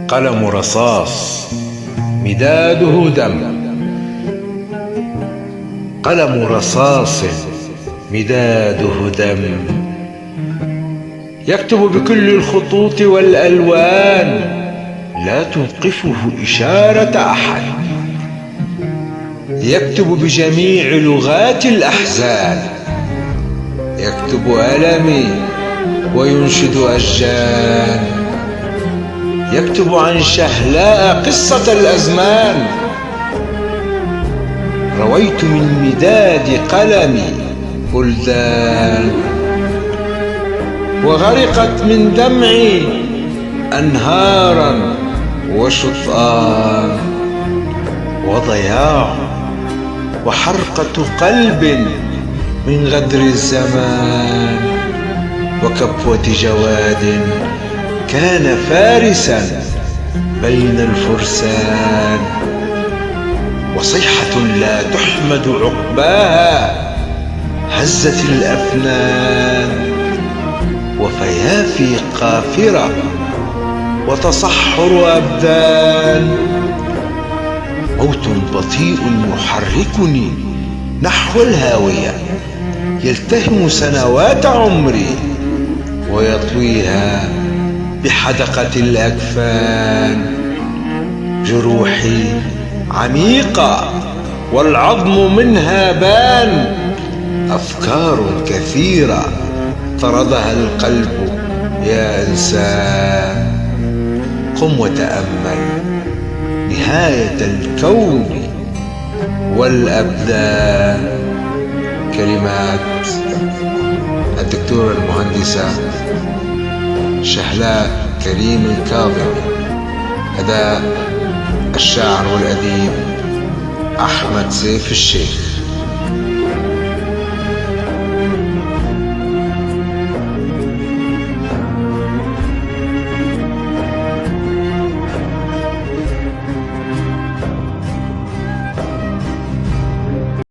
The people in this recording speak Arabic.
قلم رصاص مداده دم، قلم رصاص مداده دم، يكتب بكل الخطوط والألوان، لا توقفه إشارة أحد، يكتب بجميع لغات الأحزان، يكتب ألمي وينشد أشجان، يكتب عن شهلاء قصة الأزمان، رويت من مداد قلمي بلدان، وغرقت من دمعي أنهارا وشطآن، وضياع وحرقة قلب من غدر الزمان، وكبوة جواد كان فارسا بين الفرسان، وصيحة لا تحمد عقباها هزت الأفنان، وفيافي قافرة وتصحر أبدان، موت بطيء يحركني نحو الهاوية، يلتهم سنوات عمري ويطويها بحدقة الأكفان، جروحي عميقة والعظم منها بان، أفكار كثيرة طردها القلب يا إنسان، قم وتأمل نهاية الكون والأبدان. كلمات الدكتورة المهندسة شهلاء كريم الكاظمي، أداء الشاعر والأديب أحمد سيف الشيخ.